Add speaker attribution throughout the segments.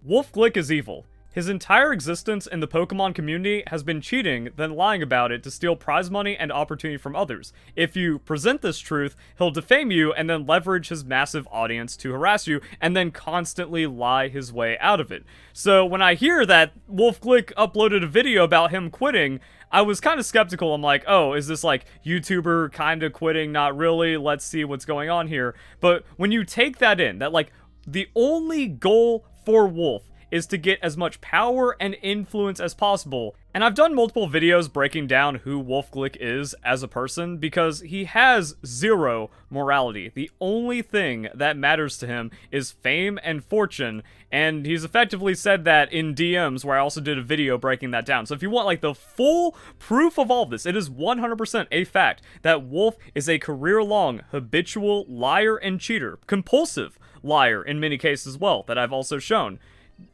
Speaker 1: Wolfeyvgc is evil. His entire existence in the Pokemon community has been cheating, then lying about it to steal prize money and opportunity from others. If you present this truth, he'll defame you and then leverage his massive audience to harass you, and then constantly lie his way out of it. So when I hear that Wolfeyvgc uploaded a video about him quitting, I was kind of skeptical. I'm like, oh, is this like YouTuber kind of quitting? Not really. Let's see what's going on here. But when you take that in, that like the only goal for Wolf is to get as much power and influence as possible. And I've done multiple videos breaking down who Wolfeyvgc is as a person, because he has zero morality. The only thing that matters to him is fame and fortune, and he's effectively said that in DMs, where I also did a video breaking that down. So if you want like the full proof of all of this, it is 100% a fact that Wolf is a career-long habitual liar and cheater, compulsive liar in many cases as well, that I've also shown.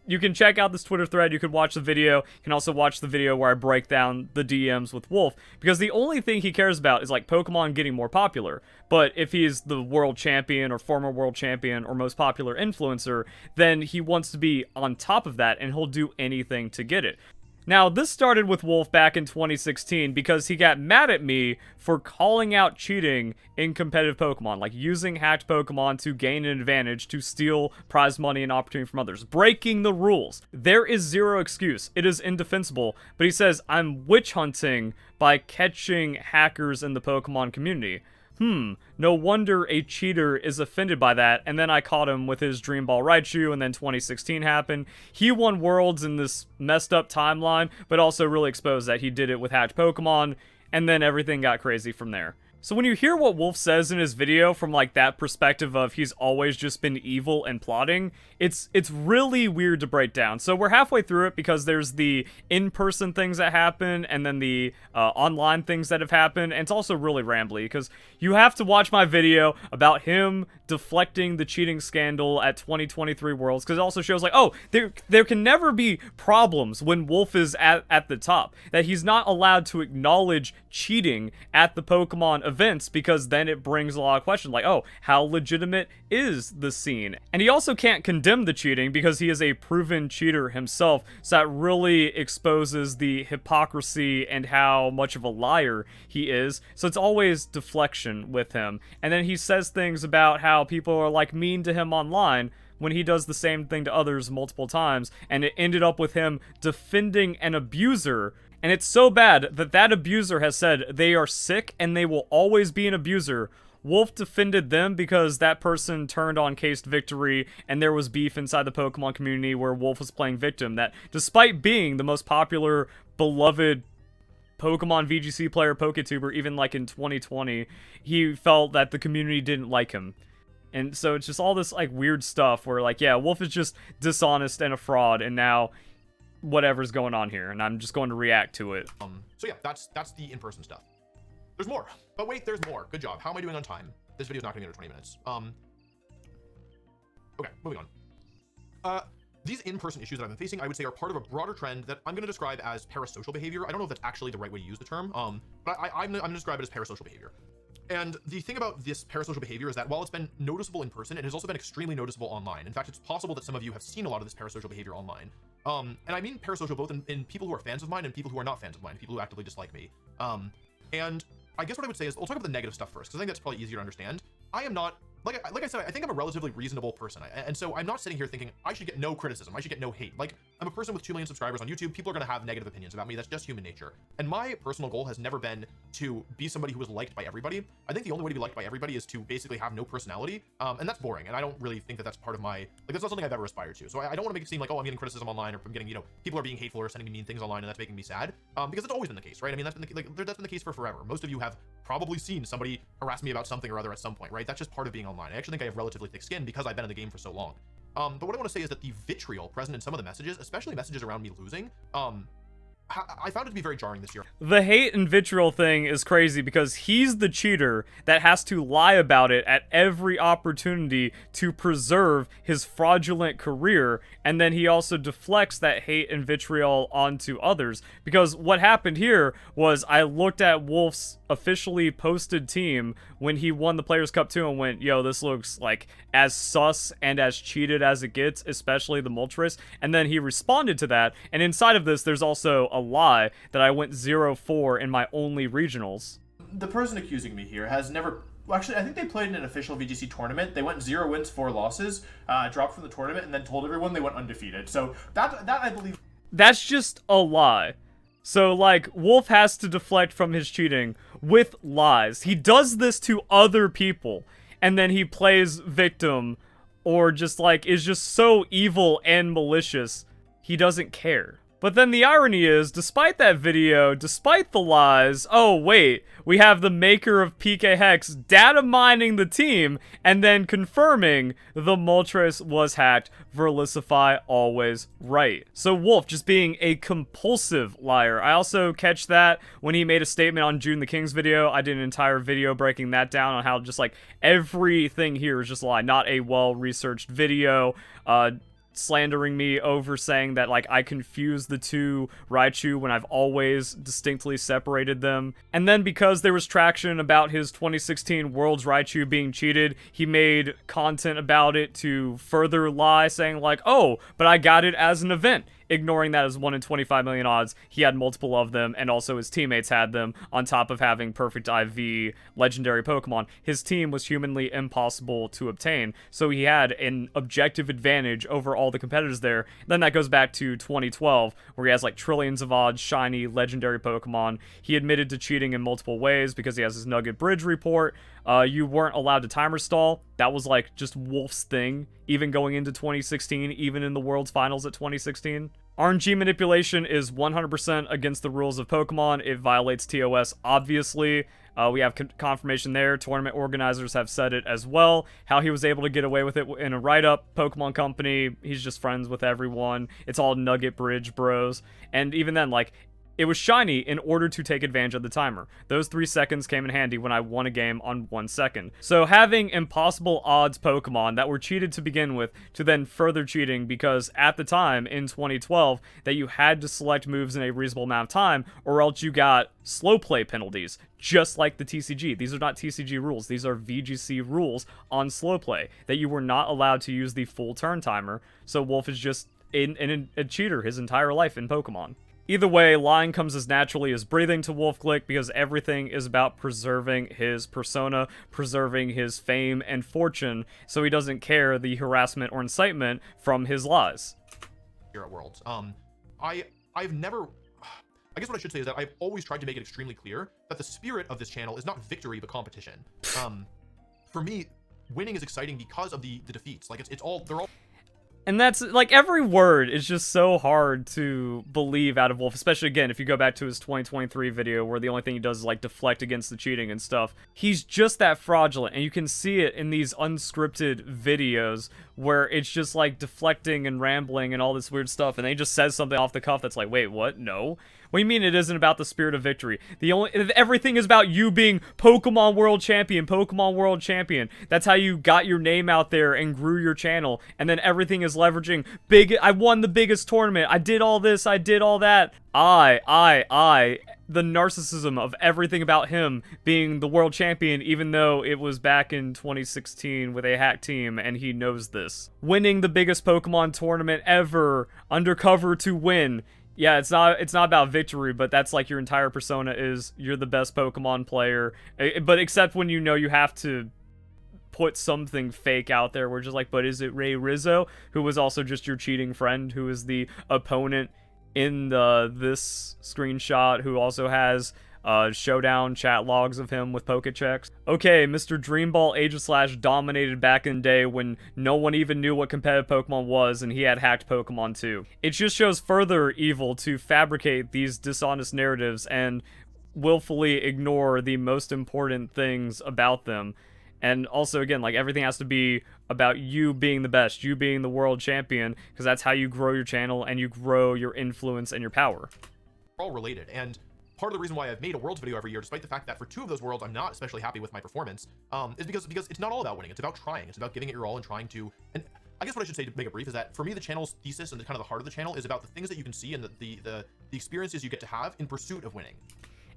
Speaker 1: You can check out this Twitter thread, you can watch the video, you can also watch the video where I break down the DMs with Wolf, because the only thing he cares about is like Pokemon getting more popular. But if he's the world champion or former world champion or most popular influencer, then he wants to be on top of that and he'll do anything to get it. Now, this started with Wolf back in 2016 because he got mad at me for calling out cheating in competitive Pokemon, like using hacked Pokemon to gain an advantage to steal prize money and opportunity from others, breaking the rules. There is zero excuse. It is indefensible, but he says, I'm witch hunting by catching hackers in the Pokemon community. No wonder a cheater is offended by that. And then I caught him with his Dream Ball Raichu, and then 2016 happened. He won Worlds in this messed up timeline, but also really exposed that he did it with hacked Pokemon, and then everything got crazy from there. So when you hear what Wolf says in his video from like that perspective of he's always just been evil and plotting, it's really weird to break down. So we're halfway through it because there's the in-person things that happen and then the online things that have happened, and it's also really rambly because you have to watch my video about him deflecting the cheating scandal at 2023 Worlds, because it also shows like, oh, there can never be problems when Wolf is at the top, that he's not allowed to acknowledge cheating at the Pokemon events, because then it brings a lot of questions like, oh, how legitimate is the scene? And he also can't condemn the cheating because he is a proven cheater himself, so that really exposes the hypocrisy and how much of a liar he is. So it's always deflection with him. And then he says things about how people are like mean to him online when he does the same thing to others multiple times, and it ended up with him defending an abuser. And it's so bad that that abuser has said they are sick and they will always be an abuser. Wolf defended them because that person turned on Cased Victory, and there was beef inside the Pokemon community where Wolf was playing victim, that despite being the most popular, beloved Pokemon VGC player, PokeTuber, even like in 2020, he felt that the community didn't like him. And so it's just all this like weird stuff where like, yeah, Wolf is just dishonest and a fraud, and now whatever's going on here, and I'm just going to react to it.
Speaker 2: So yeah, that's the in-person stuff. There's more, but wait, there's more. Good job. How am I doing on time? This video's not gonna be under 20 minutes. Okay, moving on. These in-person issues that I've been facing, I would say, are part of a broader trend that I'm gonna describe as parasocial behavior. I don't know if that's actually the right way to use the term, but I'm gonna describe it as parasocial behavior. And the thing about this parasocial behavior is that while it's been noticeable in person, it has also been extremely noticeable online. In fact, it's possible that some of you have seen a lot of this parasocial behavior online. And I mean parasocial both in people who are fans of mine and people who are not fans of mine, people who actively dislike me. And I guess what I would say is, we'll talk about the negative stuff first, because I think that's probably easier to understand. I am not, like I said, I think I'm a relatively reasonable person. And so I'm not sitting here thinking I should get no criticism, I should get no hate. Like, I'm a person with 2 million subscribers on YouTube. People are going to have negative opinions about me. That's just human nature. And my personal goal has never been to be somebody who is liked by everybody. I think the only way to be liked by everybody is to basically have no personality. And that's boring. And I don't really think that that's part of my, like, that's not something I've ever aspired to. So I don't want to make it seem like, oh, I'm getting criticism online, or I'm getting, you know, people are being hateful or sending me mean things online, and that's making me sad. Because it's always been the case, right? I mean, that's been the case for forever. Most of you have probably seen somebody harass me about something or other at some point, right? That's just part of being online. I actually think I have relatively thick skin because I've been in the game for so long. But what I want to say is that the vitriol present in some of the messages, especially messages around me losing, I found it to be very jarring this year.
Speaker 1: The hate and vitriol thing is crazy because he's the cheater that has to lie about it at every opportunity to preserve his fraudulent career, and then he also deflects that hate and vitriol onto others. Because what happened here was I looked at Wolf's officially posted team when he won the Players' Cup 2 and went, yo, this looks like as sus and as cheated as it gets, especially the Moltres, and then he responded to that, and inside of this there's also a lie that I went 0-4 in my only regionals.
Speaker 3: The person accusing me here has never... Well, actually, I think they played in an official VGC tournament. They went 0 wins, 4 losses, dropped from the tournament, and then told everyone they went undefeated. So that I believe...
Speaker 1: That's just a lie. So, like, Wolf has to deflect from his cheating with lies. He does this to other people, and then he plays victim, or just, like, is just so evil and malicious, he doesn't care. But then the irony is, despite that video, despite the lies, oh wait, we have the maker of PK Hex data mining the team, and then confirming the Moltres was hacked, Verlicify always right. So Wolf just being a compulsive liar. I also catch that when he made a statement on June the King's video. I did an entire video breaking that down on how just like everything here is just a lie, not a well-researched video, slandering me over saying that like I confused the two Raichu when I've always distinctly separated them. And then because there was traction about his 2016 Worlds Raichu being cheated, he made content about it to further lie, saying like, oh, but I got it as an event. Ignoring that as 1 in 25 million odds, he had multiple of them, and also his teammates had them, on top of having perfect IV legendary Pokemon. His team was humanly impossible to obtain, so he had an objective advantage over all the competitors there. Then that goes back to 2012, where he has like trillions of odds shiny legendary Pokemon. He admitted to cheating in multiple ways because he has his Nugget Bridge report. You weren't allowed to timer stall. That was like just Wolf's thing, even going into 2016, even in the World's Finals at 2016. RNG manipulation is 100% against the rules of Pokemon. It violates TOS, obviously. We have confirmation there. Tournament organizers have said it as well. How he was able to get away with it in a write-up. Pokemon Company, he's just friends with everyone. It's all Nugget Bridge bros. And even then, like, it was shiny in order to take advantage of the timer. Those 3 seconds came in handy when I won a game on 1 second. So having impossible odds Pokemon that were cheated to begin with, to then further cheating because at the time, in 2012, that you had to select moves in a reasonable amount of time, or else you got slow play penalties, just like the TCG. These are not TCG rules, these are VGC rules on slow play, that you were not allowed to use the full turn timer, so Wolf is just a cheater his entire life in Pokemon. Either way, lying comes as naturally as breathing to Wolfglick because everything is about preserving his persona, preserving his fame and fortune, so he doesn't care the harassment or incitement from his lies.
Speaker 2: Here at Worlds, I've never... I guess what I should say is that I've always tried to make it extremely clear that the spirit of this channel is not victory but competition. For me, winning is exciting because of the defeats. Like they're all.
Speaker 1: And that's, like, every word is just so hard to believe out of Wolf, especially, again, if you go back to his 2023 video where the only thing he does is, like, deflect against the cheating and stuff. He's just that fraudulent, and you can see it in these unscripted videos where it's just, like, deflecting and rambling and all this weird stuff, and then he just says something off the cuff that's like, wait, what? No? What do you mean it isn't about the spirit of victory? Everything is about you being Pokemon World Champion, Pokemon World Champion. That's how you got your name out there and grew your channel. And then everything is leveraging I won the biggest tournament. I did all this, I did all that. The narcissism of everything about him being the world champion, even though it was back in 2016 with a hack team, and he knows this. Winning the biggest Pokemon tournament ever, undercover to win. Yeah, it's not about victory, but that's like your entire persona is you're the best Pokemon player. But except when you know you have to put something fake out there, we're just like, but is it Ray Rizzo, who was also just your cheating friend, who is the opponent in this screenshot, who also has showdown chat logs of him with Pokechecks. Okay, Mr. Dreamball Aegislash dominated back in the day when no one even knew what competitive Pokemon was and he had hacked Pokemon too. It just shows further evil to fabricate these dishonest narratives and willfully ignore the most important things about them. And also, again, like, everything has to be about you being the best, you being the world champion, because that's how you grow your channel and you grow your influence and your power.
Speaker 2: all related. And part of the reason why I've made a worlds video every year, despite the fact that for 2 of those worlds I'm not especially happy with my performance, is because it's not all about winning. It's about trying. It's about giving it your all and trying to. And I guess what I should say to make it brief is that for me, the channel's thesis and the kind of the heart of the channel is about the things that you can see and the experiences you get to have in pursuit of winning.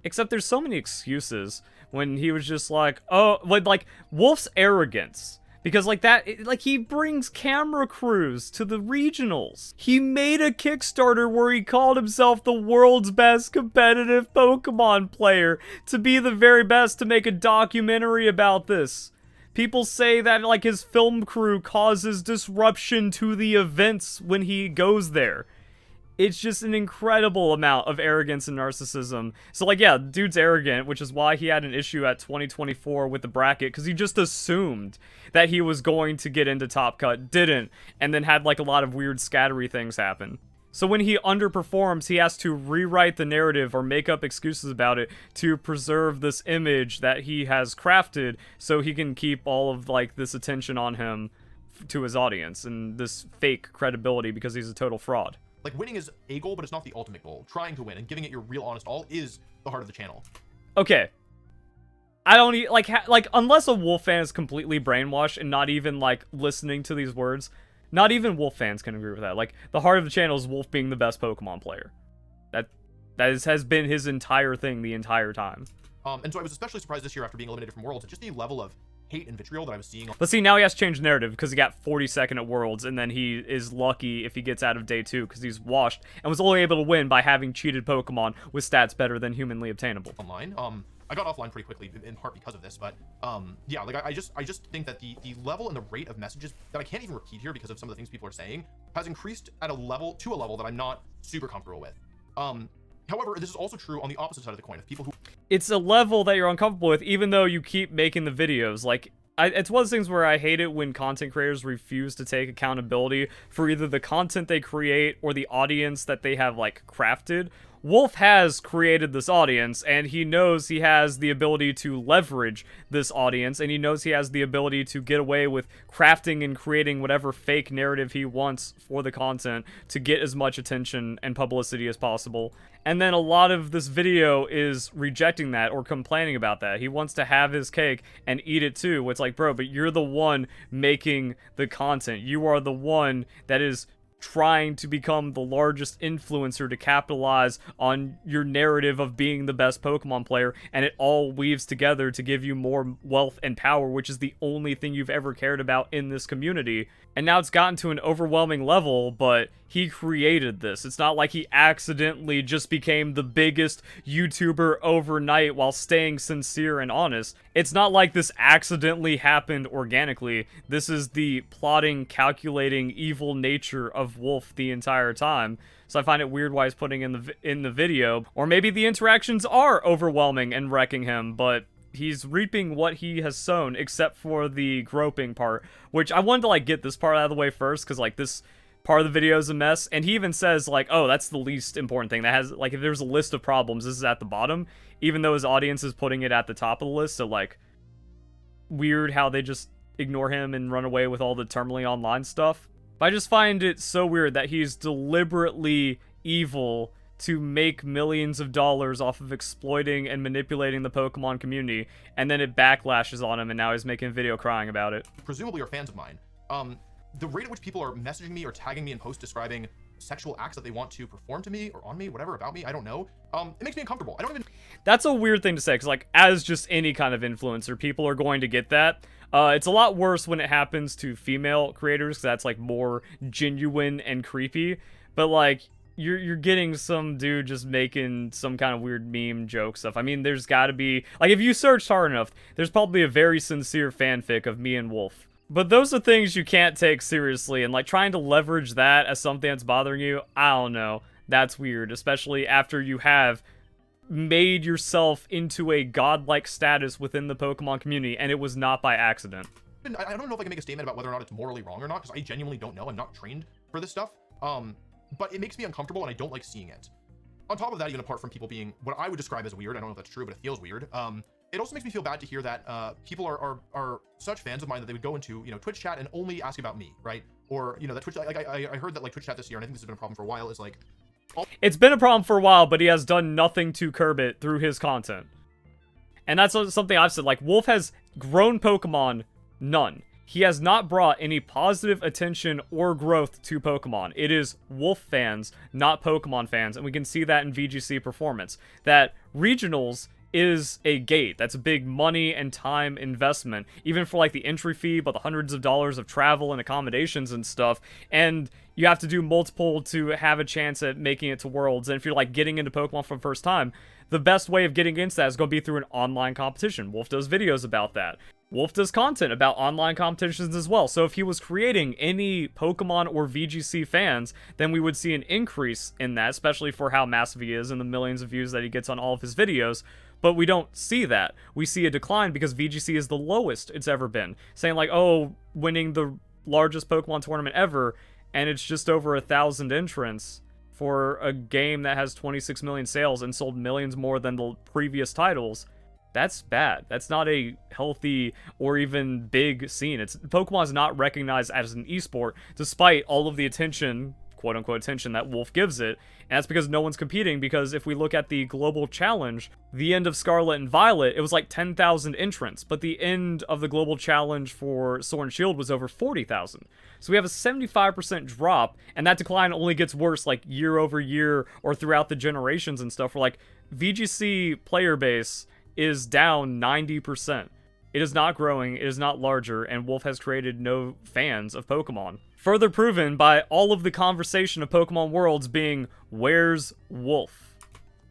Speaker 1: Except there's so many excuses when he was just like, oh, like Wolf's arrogance. Because like that, like he brings camera crews to the regionals. He made a Kickstarter where he called himself the world's best competitive Pokemon player to be the very best to make a documentary about this. People say that like his film crew causes disruption to the events when he goes there. It's just an incredible amount of arrogance and narcissism. So, like, yeah, dude's arrogant, which is why he had an issue at 2024 with the bracket, because he just assumed that he was going to get into Top Cut, didn't, and then had, like, a lot of weird scattery things happen. So when he underperforms, he has to rewrite the narrative or make up excuses about it to preserve this image that he has crafted so he can keep all of, like, this attention on him to his audience and this fake credibility because he's a total fraud.
Speaker 2: Like, winning is a goal, but it's not the ultimate goal. Trying to win and giving it your real honest all is the heart of the channel.
Speaker 1: Okay. I don't like unless a Wolf fan is completely brainwashed and not even like listening to these words, not even Wolf fans can agree with that. Like, the heart of the channel is Wolf being the best Pokemon player. That has been his entire thing the entire time.
Speaker 2: And so I was especially surprised this year after being eliminated from Worlds at just the level of hate and vitriol that I was seeing.
Speaker 1: But see, now he has to change narrative because he got 42nd at Worlds, and then he is lucky if he gets out of day 2 because he's washed and was only able to win by having cheated Pokemon with stats better than humanly obtainable.
Speaker 2: Online, I got offline pretty quickly in part because of this, but yeah, like I just think that the level and the rate of messages that I can't even repeat here because of some of the things people are saying has increased at a level that I'm not super comfortable with. However, this is also true on the opposite side of the coin of people who...
Speaker 1: It's a level that you're uncomfortable with, even though you keep making the videos. Like, it's one of those things where I hate it when content creators refuse to take accountability for either the content they create or the audience that they have, like, crafted. Wolf has created this audience, and he knows he has the ability to leverage this audience, and he knows he has the ability to get away with crafting and creating whatever fake narrative he wants for the content to get as much attention and publicity as possible. And then a lot of this video is rejecting that or complaining about that. He wants to have his cake and eat it too. It's like, bro, but you're the one making the content. You are the one that is trying to become the largest influencer to capitalize on your narrative of being the best Pokemon player, and it all weaves together to give you more wealth and power, which is the only thing you've ever cared about in this community. And now it's gotten to an overwhelming level, but he created this. It's not like he accidentally just became the biggest YouTuber overnight while staying sincere and honest. It's not like this accidentally happened organically. This is the plotting, calculating, evil nature of Wolf the entire time. So I find it weird why he's putting in the video. Or maybe the interactions are overwhelming and wrecking him, but he's reaping what he has sown, except for the groping part, which I wanted to, like, get this part out of the way first, because, like, this part of the video is a mess, and he even says, like, oh, that's the least important thing. That has, like, if there's a list of problems, this is at the bottom, even though his audience is putting it at the top of the list, so, like, weird how they just ignore him and run away with all the terminally online stuff. But I just find it so weird that he's deliberately evil to make millions of dollars off of exploiting and manipulating the Pokemon community, and then it backlashes on him, and now he's making a video crying about it.
Speaker 2: Presumably are fans of mine. The rate at which people are messaging me or tagging me in posts describing sexual acts that they want to perform to me or on me, whatever about me, I don't know. It makes me uncomfortable. I don't even...
Speaker 1: That's a weird thing to say, because, like, as just any kind of influencer, people are going to get that. It's a lot worse when it happens to female creators, because that's, like, more genuine and creepy. But, like, you're getting some dude just making some kind of weird meme joke stuff. I mean, there's gotta be... Like, if you search hard enough, there's probably a very sincere fanfic of me and Wolf. But those are things you can't take seriously, and, like, trying to leverage that as something that's bothering you, I don't know. That's weird, especially after you have made yourself into a godlike status within the Pokemon community, and it was not by accident.
Speaker 2: I don't know if I can make a statement about whether or not it's morally wrong or not, because I genuinely don't know. I'm not trained for this stuff. But it makes me uncomfortable, and I don't like seeing it. On top of that, even apart from people being what I would describe as weird, I don't know if that's true, but it feels weird. It also makes me feel bad to hear that people are such fans of mine that they would go into, you know, Twitch chat and only ask about me, right? Or, you know, that Twitch, like I heard that, like, Twitch chat this year, and I think this has been a problem for a while, is like
Speaker 1: It's been a problem for a while, but he has done nothing to curb it through his content. And that's something I've said, like, Wolf has grown Pokemon none. He has not brought any positive attention or growth to Pokemon. It is Wolf fans, not Pokemon fans, and we can see that in VGC performance. That regionals is a gate. That's a big money and time investment, even for like the entry fee, but the hundreds of dollars of travel and accommodations and stuff. And you have to do multiple to have a chance at making it to Worlds. And if you're like getting into Pokemon for the first time, the best way of getting into that is going to be through an online competition. Wolf does videos about that. Wolf does content about online competitions as well. So if he was creating any Pokemon or VGC fans, then we would see an increase in that, especially for how massive he is and the millions of views that he gets on all of his videos. But we don't see that. We see a decline because VGC is the lowest it's ever been. Saying like, oh, winning the largest Pokemon tournament ever, and it's just over 1,000 entrants for a game that has 26 million sales and sold millions more than the previous titles. That's bad. That's not a healthy or even big scene. Pokemon is not recognized as an esport, despite all of the attention, quote-unquote attention, that Wolf gives it. And that's because no one's competing, because if we look at the global challenge, the end of Scarlet and Violet, it was like 10,000 entrants, but the end of the global challenge for Sword and Shield was over 40,000. So we have a 75% drop, and that decline only gets worse like year over year or throughout the generations and stuff. Where like VGC player base is down 90%. It is not growing, it is not larger, and Wolf has created no fans of Pokemon. Further proven by all of the conversation of Pokemon Worlds being, where's Wolf?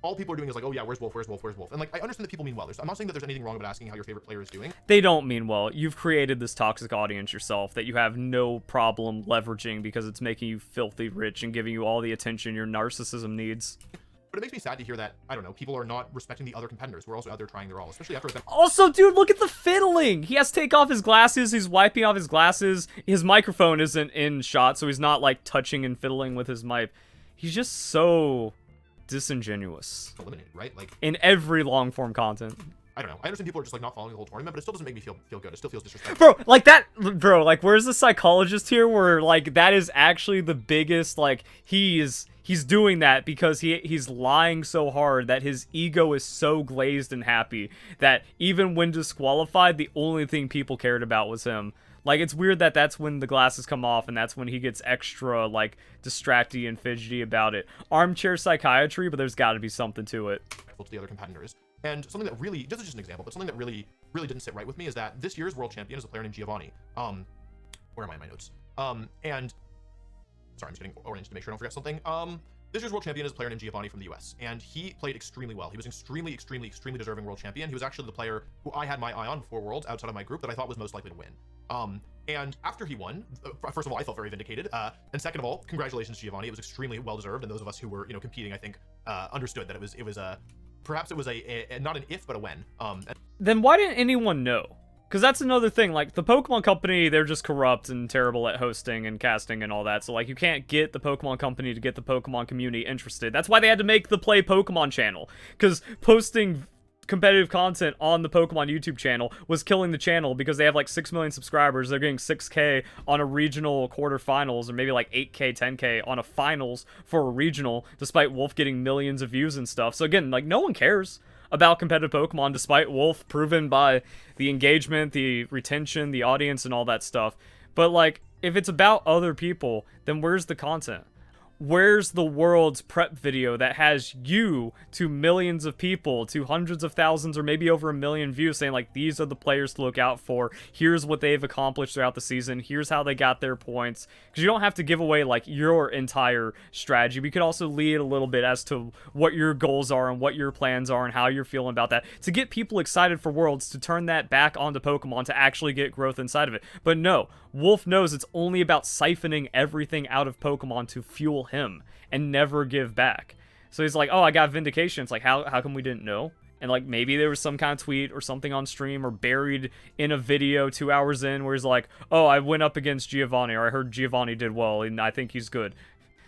Speaker 2: All people are doing is like, oh yeah, where's Wolf, where's Wolf, where's Wolf? And like, I understand that people mean well. I'm not saying that there's anything wrong about asking how your favorite player is doing.
Speaker 1: They don't mean well. You've created this toxic audience yourself that you have no problem leveraging because it's making you filthy rich and giving you all the attention your narcissism needs.
Speaker 2: But it makes me sad to hear that, I don't know, people are not respecting the other competitors who are also out there trying their all, especially after it's
Speaker 1: Also, dude, look at the fiddling! He has to take off his glasses, he's wiping off his glasses, his microphone isn't in shot, so he's not, like, touching and fiddling with his mic. He's just so disingenuous.
Speaker 2: eliminated, right? Like,
Speaker 1: in every long-form content.
Speaker 2: I don't know. I understand people are just like not following the whole tournament, but it still doesn't make me feel good. It still feels disrespectful.
Speaker 1: Bro, like, where's the psychologist here where, like, that is actually the biggest, like, he's doing that because he's lying so hard that his ego is so glazed and happy that even when disqualified, the only thing people cared about was him. Like, it's weird that that's when the glasses come off and that's when he gets extra, like, distracty and fidgety about it. Armchair psychiatry, but there's got to be something to it.
Speaker 2: To the other competitors. And something that really, this is just an example, but something that really didn't sit right with me is that this year's world champion is a player named Giovanni. Where am I in my notes? And sorry, I'm just getting orange to make sure I don't forget something. This year's world champion is a player named Giovanni from the US, and he played extremely well. He was extremely deserving world champion. He was actually the player who I had my eye on before Worlds outside of my group that I thought was most likely to win. And after he won, first of all, I felt very vindicated. And second of all, congratulations, Giovanni. It was extremely well deserved, and those of us who were, competing, I think, understood that it was perhaps it was a not an if, but a when.
Speaker 1: Then why didn't anyone know? Because that's another thing, like, the Pokemon Company, they're just corrupt and terrible at hosting and casting and all that, so, like, you can't get the Pokemon Company to get the Pokemon community interested. That's why they had to make the Play Pokemon channel, because posting competitive content on the Pokemon YouTube channel was killing the channel because they have, like, 6 million subscribers. They're getting 6K on a regional quarterfinals, or maybe, like, 8K, 10K on a finals for a regional, despite Wolf getting millions of views and stuff. So, again, like, no one cares about competitive Pokemon, despite Wolf, proven by the engagement, the retention, the audience, and all that stuff. But, like, if it's about other people, then where's the content? Where's the World's prep video that has you to millions of people, to hundreds of thousands, or maybe over 1 million views, saying, like, these are the players to look out for, here's what they've accomplished throughout the season, here's how they got their points? Because you don't have to give away, like, your entire strategy. We could also lead a little bit as to what your goals are and what your plans are and how you're feeling about that, to get people excited for Worlds, to turn that back onto Pokemon, to actually get growth inside of it. But no, Wolf knows it's only about siphoning everything out of Pokemon to fuel him and never give back. So he's like, oh, I got vindication. It's like, how come we didn't know? And, like, maybe there was some kind of tweet or something on stream or buried in a video 2 hours in where he's like, oh, I went up against Giovanni, or I heard Giovanni did well and I think he's good.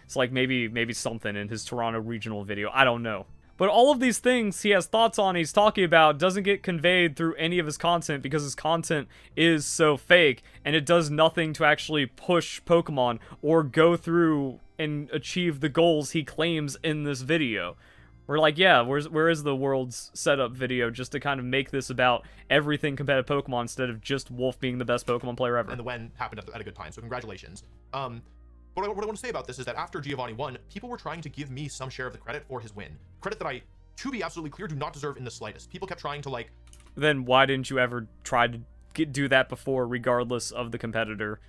Speaker 1: It's like maybe something in his Toronto regional video. I don't know. But all of these things he has thoughts on, he's talking about, doesn't get conveyed through any of his content because his content is so fake and it does nothing to actually push Pokemon or go through and achieve the goals he claims in this video. We're like, yeah, where is the world's setup video just to kind of make this about everything competitive Pokemon instead of just Wolf being the best Pokemon player ever?
Speaker 2: And the when happened at a good time, so congratulations. But what I want to say about this is that after Giovanni won, people were trying to give me some share of the credit for his win. Credit that I, to be absolutely clear, do not deserve in the slightest. People kept trying to, like...
Speaker 1: Then why didn't you ever try to do that before, regardless of the competitor?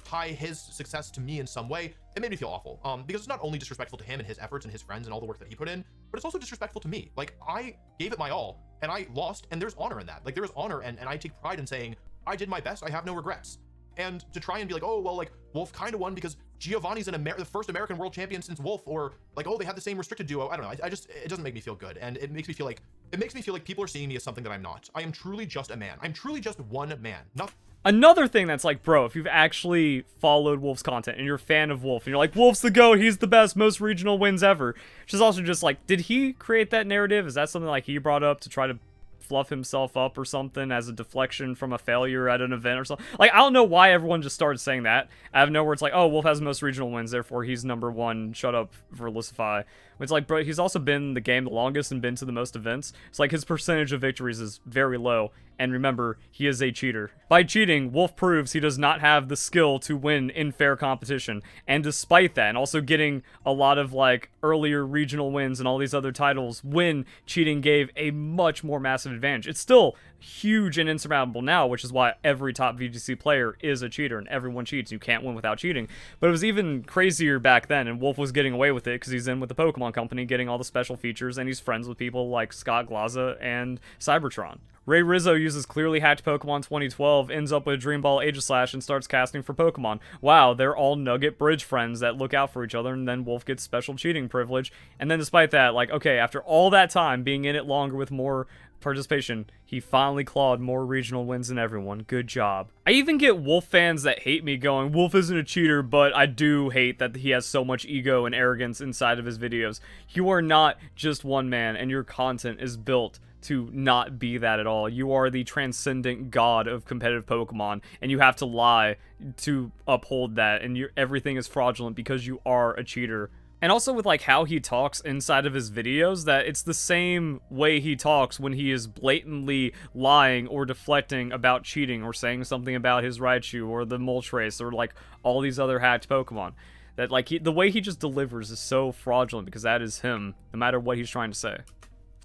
Speaker 2: Tie his success to me in some way. It made me feel awful, because it's not only disrespectful to him and his efforts and his friends and all the work that he put in, but it's also disrespectful to me. Like, I gave it my all and I lost, and there's honor in that. Like, there is honor, and I take pride in saying I did my best, I have no regrets. And to try and be like, oh well, like Wolf kind of won because Giovanni's the first American world champion since Wolf, or like, oh, they had the same restricted duo. I don't know. I just, it doesn't make me feel good, and it makes me feel like people are seeing me as something that I'm not. I am truly just a man. I'm truly just one man. Not.
Speaker 1: Another thing that's like, bro, if you've actually followed Wolf's content and you're a fan of Wolf and you're like, Wolf's the GOAT, he's the best, most regional wins ever, which is also just like, did he create that narrative? Is that something like he brought up to try to fluff himself up or something as a deflection from a failure at an event or something? Like, I don't know why everyone just started saying that out of nowhere. It's like, oh, Wolf has the most regional wins, therefore he's number one, shut up, Verlicify. It's like, bro, he's also been in the game the longest and been to the most events. It's like his percentage of victories is very low. And remember, he is a cheater. By cheating, Wolf proves he does not have the skill to win in fair competition. And despite that, and also getting a lot of like earlier regional wins and all these other titles, when cheating gave a much more massive advantage. It's still huge and insurmountable now, which is why every top VGC player is a cheater and everyone cheats. You can't win without cheating. But it was even crazier back then, and Wolf was getting away with it because he's in with the Pokemon Company, getting all the special features, and he's friends with people like Scott Glaza and Cybertron. Ray Rizzo uses clearly hacked Pokemon 2012, ends up with Dream Ball Aegislash, and starts casting for Pokemon. Wow, they're all Nugget Bridge friends that look out for each other, and then Wolf gets special cheating privilege. And then despite that, like, okay, after all that time, being in it longer with more participation, he finally clawed more regional wins than everyone. Good job. I even get Wolf fans that hate me going, Wolf isn't a cheater, but I do hate that he has so much ego and arrogance inside of his videos. You are not just one man, and your content is built to not be that at all. You are the transcendent god of competitive Pokemon, and you have to lie to uphold that, and everything is fraudulent because you are a cheater. And also with like how he talks inside of his videos, that it's the same way he talks when he is blatantly lying or deflecting about cheating or saying something about his Raichu or the Moltres or like all these other hacked Pokemon. That like the way he just delivers is so fraudulent because that is him, no matter what he's trying to say.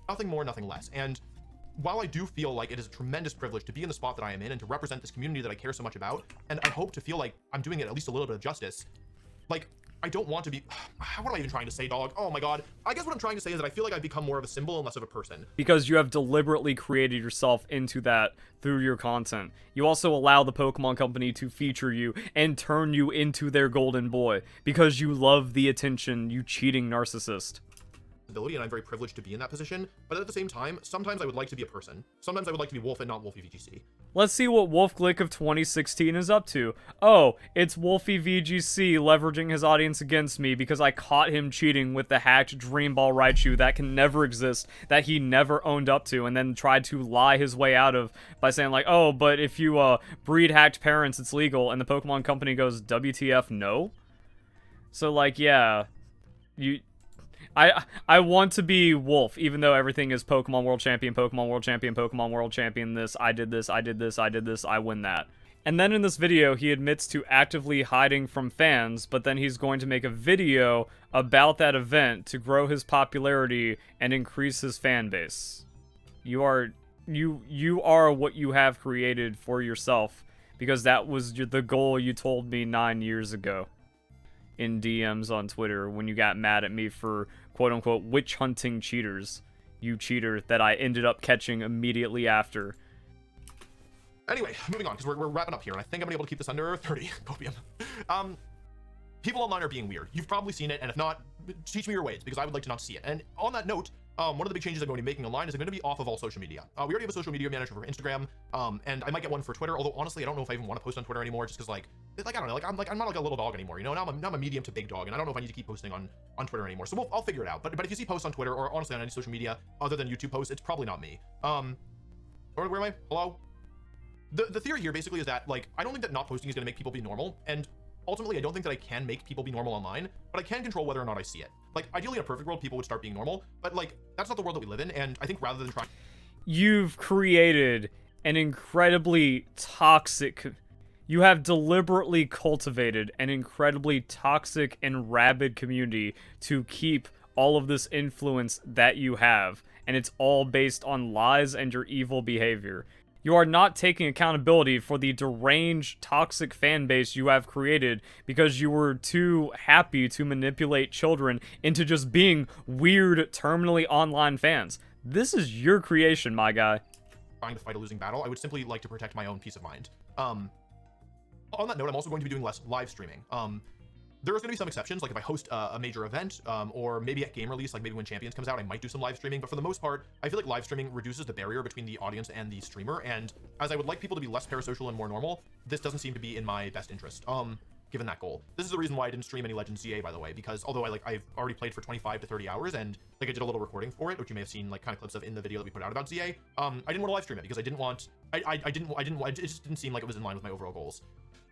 Speaker 2: Nothing more, nothing less. And while I do feel like it is a tremendous privilege to be in the spot that I am in and to represent this community that I care so much about, and I hope to feel like I'm doing it at least a little bit of justice, like, I don't want to be... What am I even trying to say, dog? Oh my god. I guess what I'm trying to say is that I feel like I've become more of a symbol and less of a person.
Speaker 1: Because you have deliberately created yourself into that through your content. You also allow the Pokemon Company to feature you and turn you into their golden boy. Because you love the attention, you cheating narcissist.
Speaker 2: And I'm very privileged to be in that position, but at the same time, sometimes I would like to be a person. Sometimes I would like to be Wolf and not Wolfeyvgc.
Speaker 1: Let's see what Wolf Glick of 2016 is up to. Oh, it's Wolfeyvgc leveraging his audience against me because I caught him cheating with the hacked Dream Ball Raichu that can never exist, that he never owned up to, and then tried to lie his way out of by saying like, oh, but if you breed hacked parents, it's legal, and the Pokemon Company goes, WTF, no? So like, yeah, I want to be Wolf, even though everything is Pokemon World Champion, Pokemon World Champion, Pokemon World Champion, this, I did this, I did this, I did this, I win that. And then in this video, he admits to actively hiding from fans, but then he's going to make a video about that event to grow his popularity and increase his fan base. You are what you have created for yourself, because that was the goal you told me 9 years ago in DMs on Twitter when you got mad at me for quote-unquote witch hunting cheaters. You cheater that I ended up catching immediately after.
Speaker 2: Anyway, moving on, because we're wrapping up here, and I think I'm gonna be able to keep this under 30 copium. People online are being weird. You've probably seen it, and if not, teach me your ways, because I would like to not see it. And on that note, one of the big changes I'm going to be making online is I'm going to be off of all social media. We already have a social media manager for Instagram, and I might get one for Twitter, although honestly, I don't know if I even want to post on Twitter anymore, just because like, I don't know, I'm not like a little dog anymore, you know? Now I'm a medium to big dog, and I don't know if I need to keep posting on Twitter anymore. So I'll figure it out. But if you see posts on Twitter, or honestly on any social media other than YouTube posts, it's probably not me. Where am I? Hello? The theory here basically is that, like, I don't think that not posting is going to make people be normal, and Ultimately, I don't think that I can make people be normal online, but I can control whether or not I see it. Like, ideally, in a perfect world, people would start being normal, but like, that's not the world that we live in, and I think rather than trying...
Speaker 1: You've created an incredibly toxic... You have deliberately cultivated an incredibly toxic and rabid community to keep all of this influence that you have, and it's all based on lies and your evil behavior. You are not taking accountability for the deranged, toxic fan base you have created because you were too happy to manipulate children into just being weird, terminally online fans. This is your creation, my guy.
Speaker 2: Trying to fight a losing battle, I would simply like to protect my own peace of mind. On that note, I'm also going to be doing less live streaming. There is going to be some exceptions, like if I host a major event, or maybe at game release, like maybe when Champions comes out, I might do some live streaming, but for the most part, I feel like live streaming reduces the barrier between the audience and the streamer, and as I would like people to be less parasocial and more normal, this doesn't seem to be in my best interest, given that goal. This is the reason why I didn't stream any Legends ZA, by the way, because although I've already played for 25 to 30 hours, and like I did a little recording for it, which you may have seen like kind of clips of in the video that we put out about ZA, I didn't want to live stream it because I didn't want, it just didn't seem like it was in line with my overall goals.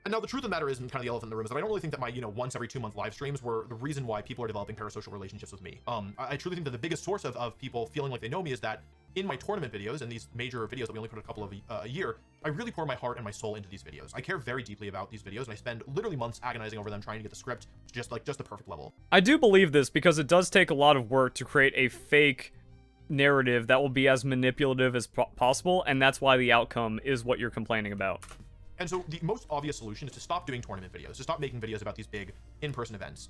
Speaker 2: And now the truth of the matter is, and kind of the elephant in the room, is that I don't really think that my, once every 2 month live streams were the reason why people are developing parasocial relationships with me. I truly think that the biggest source of people feeling like they know me is that in my tournament videos and these major videos that we only put a couple of a year, I really pour my heart and my soul into these videos. I care very deeply about these videos, and I spend literally months agonizing over them, trying to get the script to just the perfect level.
Speaker 1: I do believe this because it does take a lot of work to create a fake narrative that will be as manipulative as possible, and that's why the outcome is what you're complaining about.
Speaker 2: And so the most obvious solution is to stop doing tournament videos, to stop making videos about these big in-person events.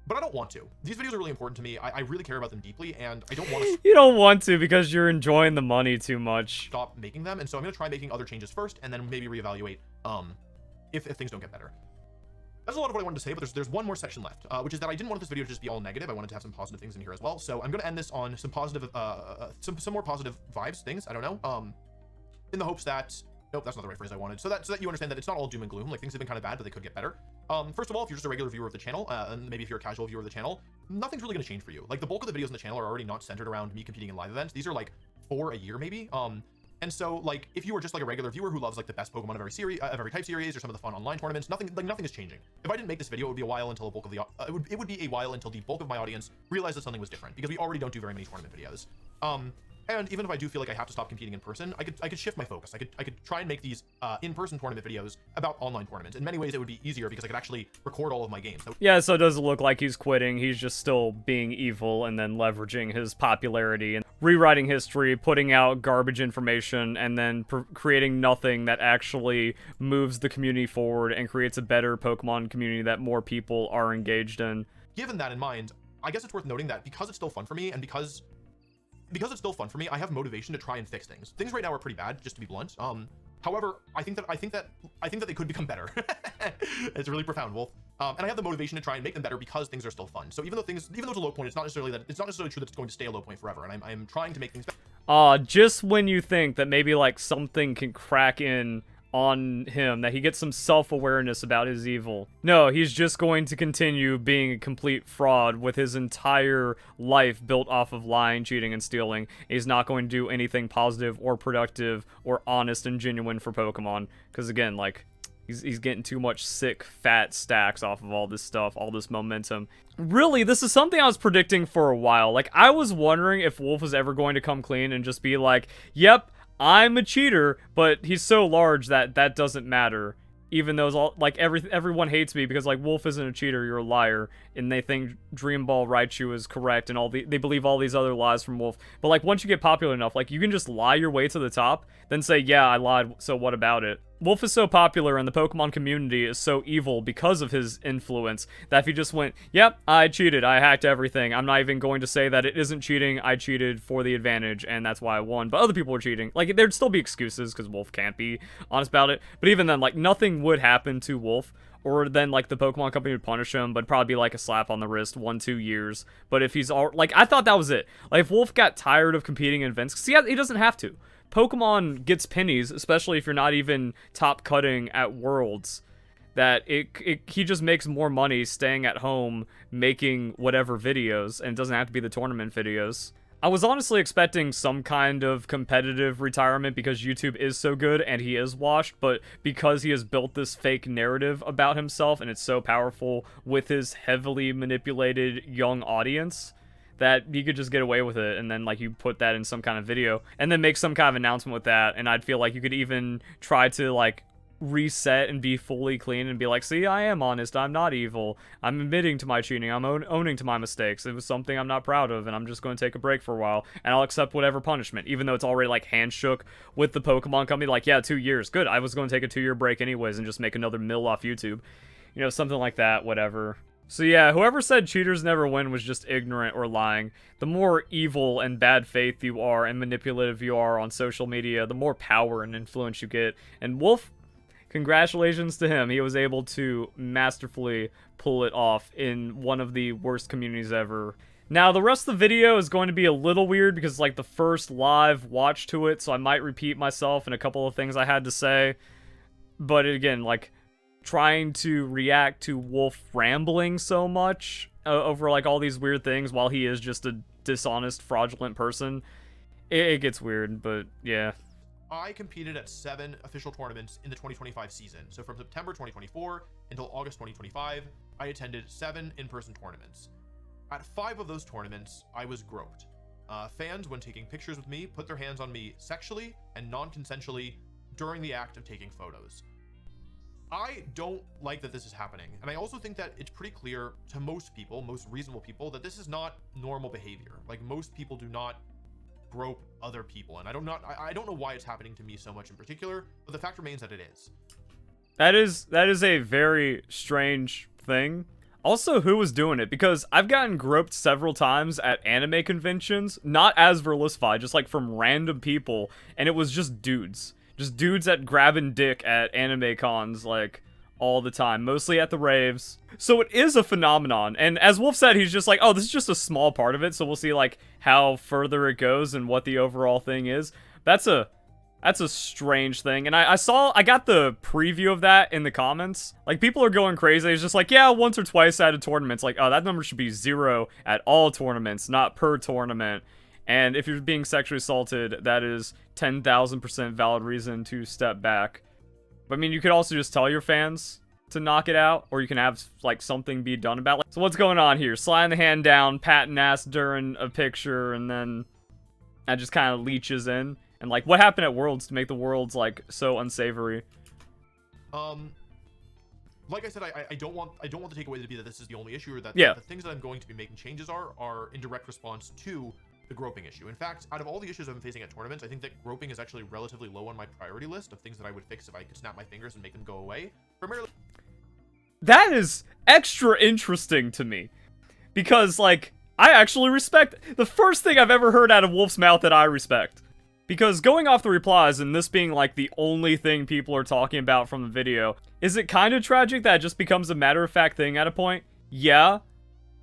Speaker 2: But I don't want to. These videos are really important to me. I really care about them deeply, and I don't want to...
Speaker 1: You don't want to because you're enjoying the money too much.
Speaker 2: ...stop making them, and so I'm going to try making other changes first, and then maybe reevaluate if things don't get better. That's a lot of what I wanted to say, but there's one more section left, which is that I didn't want this video to just be all negative. I wanted to have some positive things in here as well. So I'm going to end this on some positive, some more positive vibes, things, I don't know, in the hopes that... Nope, that's not the right phrase I wanted. So that you understand that it's not all doom and gloom. Like, things have been kind of bad, but they could get better. First of all, if you're just a regular viewer of the channel, and maybe if you're a casual viewer of the channel, nothing's really going to change for you. Like, the bulk of the videos on the channel are already not centered around me competing in live events. These are like 4 a year, maybe. And so, like, if you were just like a regular viewer who loves like the best Pokemon of every series, of every type series, or some of the fun online tournaments, nothing is changing. If I didn't make this video, it would be a while until the bulk of the it would be a while until the bulk of my audience realized that something was different, because we already don't do very many tournament videos. And even if I do feel like I have to stop competing in person, I could shift my focus. I could try and make these in-person tournament videos about online tournaments. In many ways, it would be easier because I could actually record all of my games.
Speaker 1: Yeah, so it doesn't look like he's quitting. He's just still being evil and then leveraging his popularity and rewriting history, putting out garbage information, and then creating nothing that actually moves the community forward and creates a better Pokemon community that more people are engaged in.
Speaker 2: Given that in mind, I guess it's worth noting that because it's still fun for me, and because it's still fun for me, I have motivation to try and fix things. Things right now are pretty bad, just to be blunt. However, I think that they could become better. It's really profound, Wolf. And I have the motivation to try and make them better because things are still fun. So even though it's a low point, it's not necessarily true that it's going to stay a low point forever. And I'm trying to make things better.
Speaker 1: Just when you think that maybe like something can crack in on him, that he gets some self-awareness about his evil. No, he's just going to continue being a complete fraud with his entire life built off of lying, cheating, and stealing. He's not going to do anything positive or productive or honest and genuine for Pokemon. Because again, like, he's getting too much sick, fat stacks off of all this stuff, all this momentum. Really, this is something I was predicting for a while. Like, I was wondering if Wolf was ever going to come clean and just be like, yep, I'm a cheater, but he's so large that that doesn't matter. Even though everyone hates me because like Wolf isn't a cheater, you're a liar, and they think Dream Ball Raichu is correct, and they believe all these other lies from Wolf. But like once you get popular enough, like you can just lie your way to the top, then say, yeah, I lied, so what about it? Wolf is so popular and the Pokemon community is so evil because of his influence that if he just went, yep, I cheated, I hacked everything, I'm not even going to say that it isn't cheating, I cheated for the advantage and that's why I won, but other people were cheating. Like, there'd still be excuses because Wolf can't be honest about it, but even then, like, nothing would happen to Wolf, or then, like, the Pokemon company would punish him, but probably be like a slap on the wrist, 1-2 years. But if he's all, like, I thought that was it. Like, if Wolf got tired of competing in events, because he doesn't have to. Pokemon gets pennies, especially if you're not even top cutting at Worlds, that he just makes more money staying at home making whatever videos, and it doesn't have to be the tournament videos. I was honestly expecting some kind of competitive retirement because YouTube is so good and he is washed, but because he has built this fake narrative about himself and it's so powerful with his heavily manipulated young audience, that he could just get away with it, and then like you put that in some kind of video and then make some kind of announcement with that, and I'd feel like you could even try to like reset and be fully clean and be like, see, I am honest, I'm not evil, I'm admitting to my cheating, I'm owning to my mistakes, it was something I'm not proud of, and I'm just going to take a break for a while, and I'll accept whatever punishment, even though it's already like handshook with the Pokemon company, like, yeah, 2 years, good, I was going to take a 2-year break anyways and just make another mill off YouTube, you know, something like that, whatever. So yeah, whoever said cheaters never win was just ignorant or lying. The more evil and bad faith you are and manipulative you are on social media, the more power and influence you get, and Wolf, congratulations to him. He was able to masterfully pull it off in one of the worst communities ever. Now, the rest of the video is going to be a little weird because it's like the first live watch to it, so I might repeat myself in a couple of things I had to say. But again, like, trying to react to Wolf rambling so much over like all these weird things while he is just a dishonest, fraudulent person, it gets weird, but yeah.
Speaker 2: I competed at 7 official tournaments in the 2025 season. So from September 2024 until August 2025, I attended 7 in-person tournaments. At 5 of those tournaments, I was groped. Fans, when taking pictures with me, put their hands on me sexually and non-consensually during the act of taking photos. I don't like that this is happening, and I also think that it's pretty clear to most people, most reasonable people, that this is not normal behavior. Like, most people do not grope other people, and I don't know why it's happening to me so much in particular, but the fact remains that it is.
Speaker 1: That is a very strange thing. Also, who was doing it? Because I've gotten groped several times at anime conventions, not as Verlisify, just like from random people, and it was just dudes. Just dudes at grabbing dick at anime cons, like, all the time, mostly at the raves. So it is a phenomenon, and as Wolf said, he's just like, oh, this is just a small part of it, so we'll see like how further it goes and what the overall thing is. That's a strange thing, and I got the preview of that in the comments. Like, people are going crazy. It's just like, yeah, once or twice at a tournament. It's like, oh, that number should be 0 at all tournaments, not per tournament. And if you're being sexually assaulted, that is 10,000% valid reason to step back. But I mean, you could also just tell your fans to knock it out, or you can have like something be done about it. So what's going on here? Sliding the hand down, patting ass during a picture, and then that just kind of leeches in. And like, what happened at Worlds to make the Worlds like so unsavory?
Speaker 2: Like I said, I don't want to take away to be that this is the only issue, or that
Speaker 1: yeah,
Speaker 2: the things that I'm going to be making changes are in direct response to the groping issue. In fact, out of all the issues I'm facing at tournaments, I think that groping is actually relatively low on my priority list of things that I would fix if I could snap my fingers and make them go away. Primarily,
Speaker 1: that is extra interesting to me, because like, I actually respect the first thing I've ever heard out of Wolf's mouth that I respect. Because going off the replies and this being like the only thing people are talking about from the video, is it kind of tragic that it just becomes a matter-of-fact thing at a point? Yeah.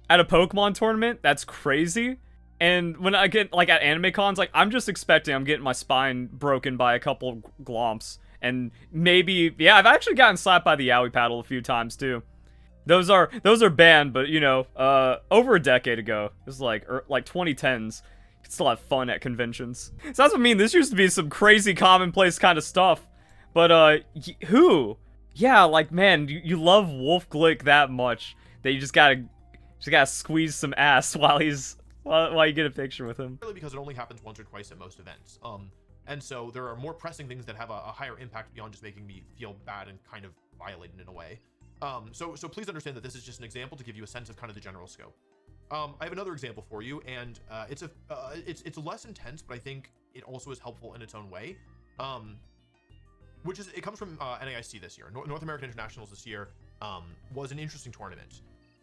Speaker 1: At a Pokemon tournament, that's crazy. And when I get, like, at anime cons, like, I'm just expecting I'm getting my spine broken by a couple glomps. And maybe, yeah, I've actually gotten slapped by the Yowie paddle a few times, too. Those are banned, but, you know, over a decade ago. It was, like 2010s. You could still have fun at conventions. So that's what I mean, this used to be some crazy commonplace kind of stuff. But, who? Yeah, like, man, you love Wolf Glick that much that you just gotta squeeze some ass while you get a picture with him.
Speaker 2: Really, because it only happens once or twice at most events. And so there are more pressing things that have a higher impact beyond just making me feel bad and kind of violated in a way. So please understand that this is just an example to give you a sense of kind of the general scope. I have another example for you, and it's less intense, but I think it also is helpful in its own way. It comes from NAIC this year. North American Internationals this year was an interesting tournament.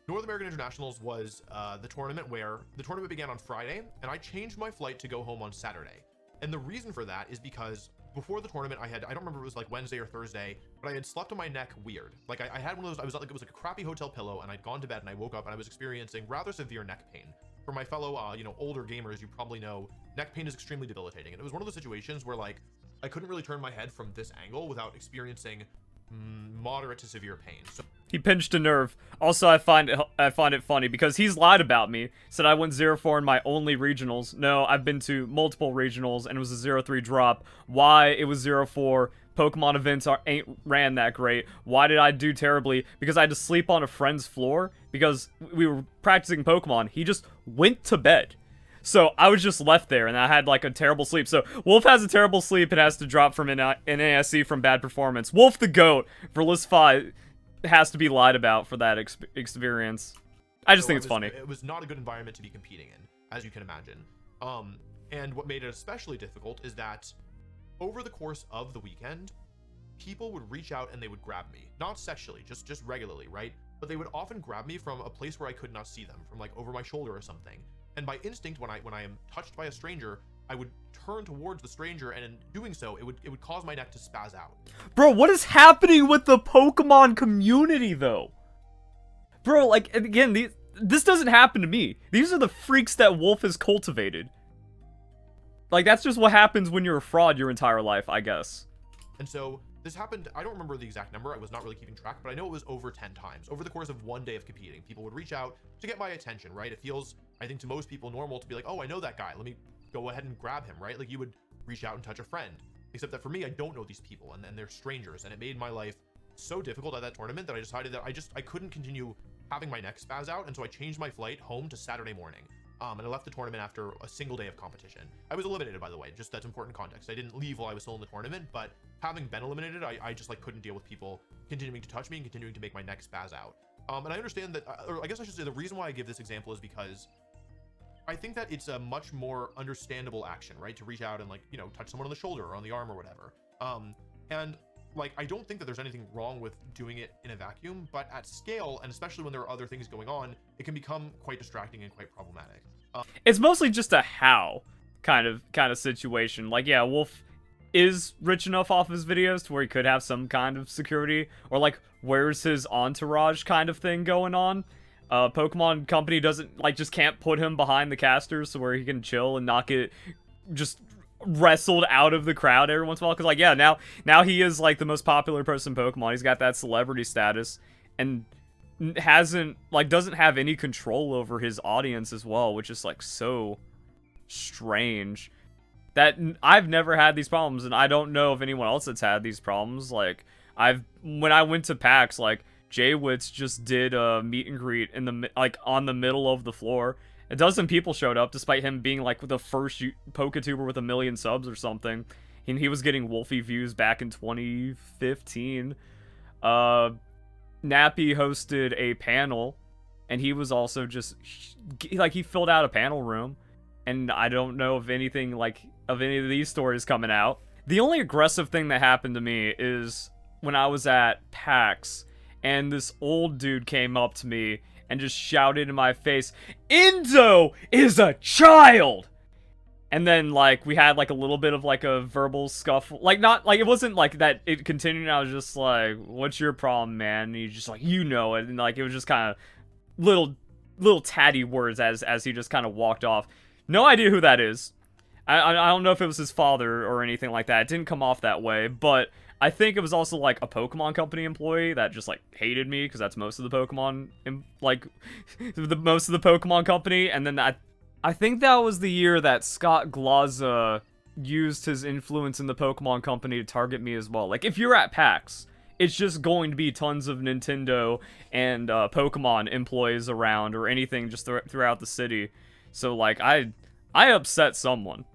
Speaker 2: North American Internationals was the tournament where the tournament began on Friday, and I changed my flight to go home on Saturday. And the reason for that is because before the tournament, I don't remember if it was like Wednesday or Thursday, but I had slept on my neck weird. Like, I had one of those, it was like a crappy hotel pillow, and I'd gone to bed and I woke up and I was experiencing rather severe neck pain. For my fellow, older gamers, you probably know neck pain is extremely debilitating. And it was one of those situations where, like, I couldn't really turn my head from this angle without experiencing moderate to severe pain. So
Speaker 1: He pinched a nerve. Also, I find it funny because he's lied about me. Said I went 0-4 in my only regionals. No, I've been to multiple regionals and it was a 0-3 drop. Why it was 0-4? Pokemon events ain't ran that great. Why did I do terribly? Because I had to sleep on a friend's floor because we were practicing Pokemon. He just went to bed. So I was just left there, and I had, like, a terrible sleep. So Wolf has a terrible sleep and has to drop from NASC from bad performance. Wolf the GOAT for Listify has to be lied about for that experience. I just think it's funny.
Speaker 2: It was not a good environment to be competing in, as you can imagine. And what made it especially difficult is that over the course of the weekend, people would reach out and they would grab me. Not sexually, just regularly, right? But they would often grab me from a place where I could not see them, from, like, over my shoulder or something. And by instinct, when I am touched by a stranger, I would turn towards the stranger, and in doing so, it would cause my neck to spaz out.
Speaker 1: Bro, what is happening with the Pokemon community, though? Bro, like, again, this doesn't happen to me. These are the freaks that Wolf has cultivated. Like, that's just what happens when you're a fraud your entire life, I guess.
Speaker 2: And so, this happened, I don't remember the exact number, I was not really keeping track, but I know it was over 10 times. Over the course of one day of competing, people would reach out to get my attention, right? It feels, I think, to most people normal to be like, oh, I know that guy, let me go ahead and grab him, right? Like, you would reach out and touch a friend. Except that for me, I don't know these people, and they're strangers, and it made my life so difficult at that tournament that I decided that I couldn't continue having my neck spaz out, and so I changed my flight home to Saturday morning. And I left the tournament after a single day of competition. I was eliminated, by the way, just that's important context. I didn't leave while I was still in the tournament, but having been eliminated, I just, like, couldn't deal with people continuing to touch me and continuing to make my neck spaz out. And I understand that, or I guess I should say the reason why I give this example is because I think that it's a much more understandable action, right? To reach out and, like, you know, touch someone on the shoulder or on the arm or whatever. And like, I don't think that there's anything wrong with doing it in a vacuum, but at scale, and especially when there are other things going on, it can become quite distracting and quite problematic.
Speaker 1: It's mostly just a how kind of situation. Like, yeah, Wolf is rich enough off his videos to where he could have some kind of security, or, like, where's his entourage kind of thing going on. Pokemon Company doesn't, like, just can't put him behind the casters so where he can chill and not get just wrestled out of the crowd every once in a while. Because, like, yeah, now he is, like, the most popular person in Pokemon. He's got that celebrity status and doesn't have any control over his audience as well, which is, like, so strange. That I've never had these problems, and I don't know if anyone else that's had these problems. Like, when I went to PAX, like, Jaywitz just did a meet and greet on the middle of the floor. A dozen people showed up, despite him being, like, the first PokeTuber with 1 million subs or something. And he was getting Wolfey views back in 2015. Nappy hosted a panel, and he was also just, like, he filled out a panel room. And I don't know if anything, like, of any of these stories coming out. The only aggressive thing that happened to me is when I was at PAX, and this old dude came up to me and just shouted in my face, "Enzo is a child!" And then, like, we had, like, a little bit of, like, a verbal scuffle. Like, not, like, it wasn't, like, that it continued. I was just like, what's your problem, man? And he's just like, you know it. And, like, it was just kind of little tatty words as he just kind of walked off. No idea who that is. I don't know if it was his father or anything like that. It didn't come off that way, but I think it was also, like, a Pokemon Company employee that just, like, hated me, because that's most of the Pokemon, most of the Pokemon Company. And then I think that was the year that Scott Glaza used his influence in the Pokemon Company to target me as well. Like, if you're at PAX, it's just going to be tons of Nintendo and Pokemon employees around, or anything just throughout the city. So, like, I upset someone.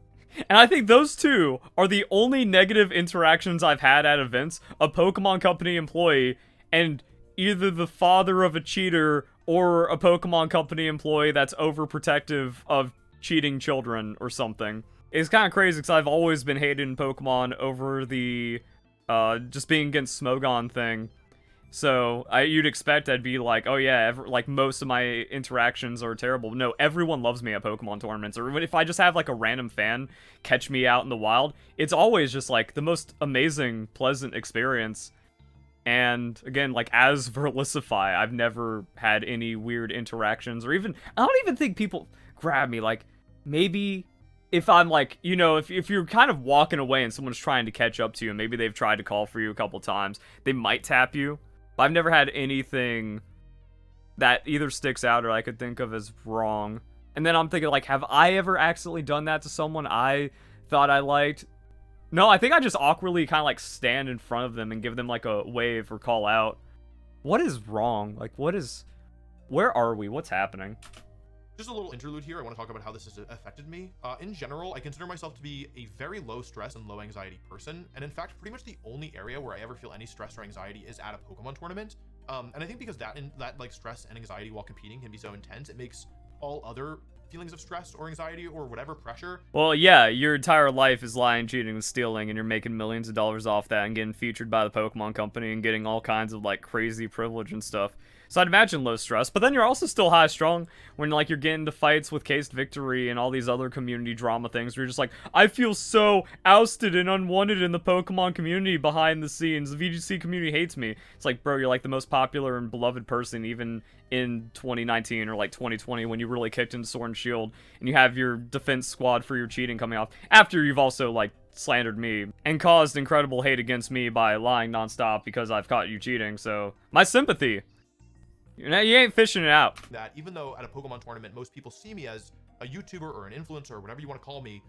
Speaker 1: And I think those two are the only negative interactions I've had at events. A Pokemon Company employee and either the father of a cheater or a Pokemon Company employee that's overprotective of cheating children or something. It's kind of crazy because I've always been hated in Pokemon over the just being against Smogon thing. So you'd expect I'd be like, oh yeah, like, most of my interactions are terrible. No, everyone loves me at Pokemon tournaments. Or if I just have, like, a random fan catch me out in the wild, it's always just, like, the most amazing, pleasant experience. And again, like, as Verlisify, I've never had any weird interactions, or even, I don't even think people grab me. Like, maybe if I'm like, you know, if you're kind of walking away and someone's trying to catch up to you, maybe they've tried to call for you a couple times, they might tap you. But I've never had anything that either sticks out or I could think of as wrong. And then I'm thinking, like, have I ever accidentally done that to someone I thought I liked? No, I think I just awkwardly kind of, like, stand in front of them and give them, like, a wave or call out. What is wrong? Like, where are we? What's happening?
Speaker 2: Just a little interlude here. I want to talk about how this has affected me. In general, I consider myself to be a very low stress and low anxiety person. And in fact, pretty much the only area where I ever feel any stress or anxiety is at a Pokemon tournament. And I think because that like stress and anxiety while competing can be so intense, it makes all other feelings of stress or anxiety or whatever pressure.
Speaker 1: Well, yeah, your entire life is lying, cheating, and stealing, and you're making millions of dollars off that and getting featured by the Pokemon Company and getting all kinds of, like, crazy privilege and stuff. So I'd imagine low stress, but then you're also still high strung when, like, you're getting into fights with Cased Victory and all these other community drama things where you're just like, I feel so ousted and unwanted in the Pokemon community behind the scenes. The VGC community hates me. It's like, bro, you're like the most popular and beloved person even in 2019 or like 2020 when you really kicked into Sword and Shield and you have your defense squad for your cheating coming off after you've also, like, slandered me and caused incredible hate against me by lying nonstop because I've caught you cheating. So my sympathy. You ain't fishing it out.
Speaker 2: That even though at a Pokemon tournament, most people see me as a YouTuber or an influencer or whatever you want to call me,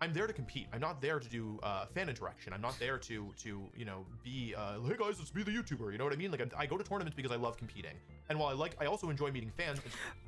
Speaker 2: I'm there to compete. I'm not there to do fan interaction. I'm not there to you know, be hey guys, let's be the YouTuber. You know what I mean? Like I go to tournaments because I love competing. And while I also enjoy meeting fans.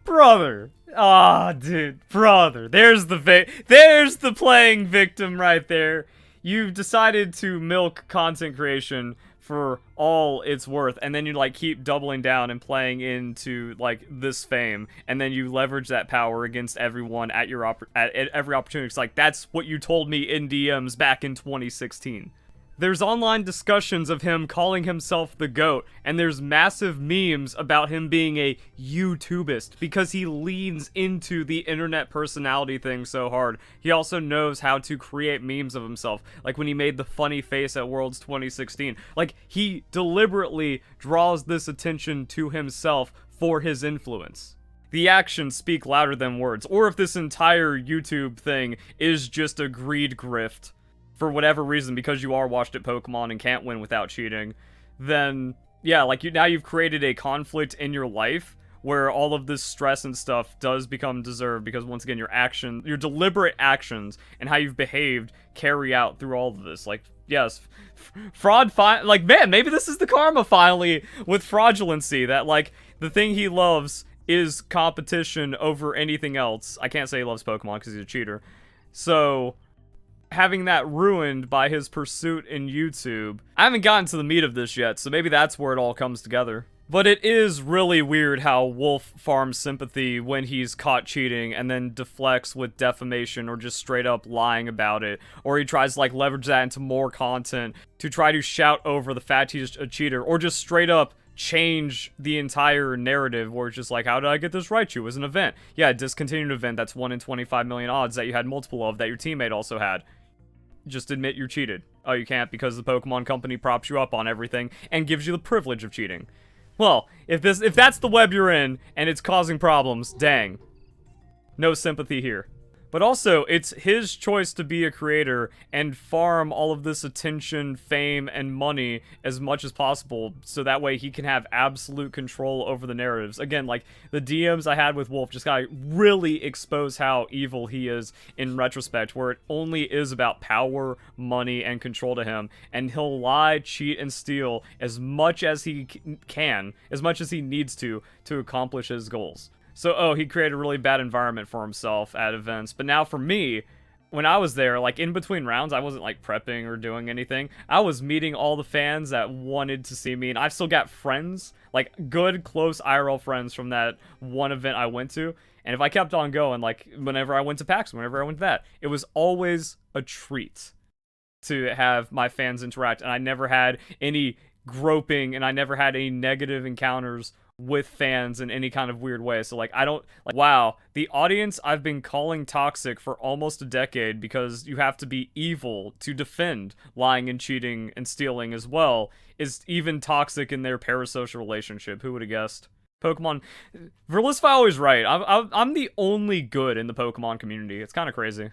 Speaker 1: Brother. Ah, dude. Brother. There's the playing victim right there. You've decided to milk content creation for all it's worth, and then you, like, keep doubling down and playing into, like, this fame, and then you leverage that power against everyone at your at every opportunity. It's like, that's what you told me in DMs back in 2016. There's online discussions of him calling himself the GOAT, and there's massive memes about him being a YouTubist because he leans into the internet personality thing so hard. He also knows how to create memes of himself, like when he made the funny face at Worlds 2016. Like, he deliberately draws this attention to himself for his influence. The actions speak louder than words, or if this entire YouTube thing is just a greed grift for whatever reason, because you are washed at Pokemon and can't win without cheating, then, yeah, like, now you've created a conflict in your life where all of this stress and stuff does become deserved because, once again, your deliberate actions and how you've behaved carry out through all of this. Like, yes, fraud, like, man, maybe this is the karma, finally, with fraudulency, that, like, the thing he loves is competition over anything else. I can't say he loves Pokemon because he's a cheater. So having that ruined by his pursuit in YouTube. I haven't gotten to the meat of this yet, so maybe that's where it all comes together. But it is really weird how Wolf farms sympathy when he's caught cheating and then deflects with defamation or just straight up lying about it. Or he tries to, like, leverage that into more content to try to shout over the fact he's a cheater, or just straight up change the entire narrative where it's just like, how did I get this right? You was an event. Yeah, a discontinued event that's 1 in 25 million odds that you had multiple of that your teammate also had. Just admit you cheated. Oh, you can't because the Pokemon Company props you up on everything and gives you the privilege of cheating. Well, if that's the web you're in and it's causing problems, dang. No sympathy here. But also, it's his choice to be a creator and farm all of this attention, fame, and money as much as possible, so that way he can have absolute control over the narratives. Again, like, the DMs I had with Wolf just gotta really expose how evil he is in retrospect, where it only is about power, money, and control to him, and he'll lie, cheat, and steal as much as he can, as much as he needs to accomplish his goals. So, he created a really bad environment for himself at events. But now for me, when I was there, like, in between rounds, I wasn't, like, prepping or doing anything. I was meeting all the fans that wanted to see me, and I've still got friends, like, good, close IRL friends from that one event I went to. And if I kept on going, like, whenever I went to PAX, whenever I went to that, it was always a treat to have my fans interact. And I never had any groping, and I never had any negative encounters with fans in any kind of weird way. So, like, I don't, like, wow, the audience I've been calling toxic for almost a decade because you have to be evil to defend lying and cheating and stealing as well is even toxic in their parasocial relationship. Who would have guessed? Pokemon, Verlisify always right. I'm the only good in the Pokemon community. It's kind of crazy.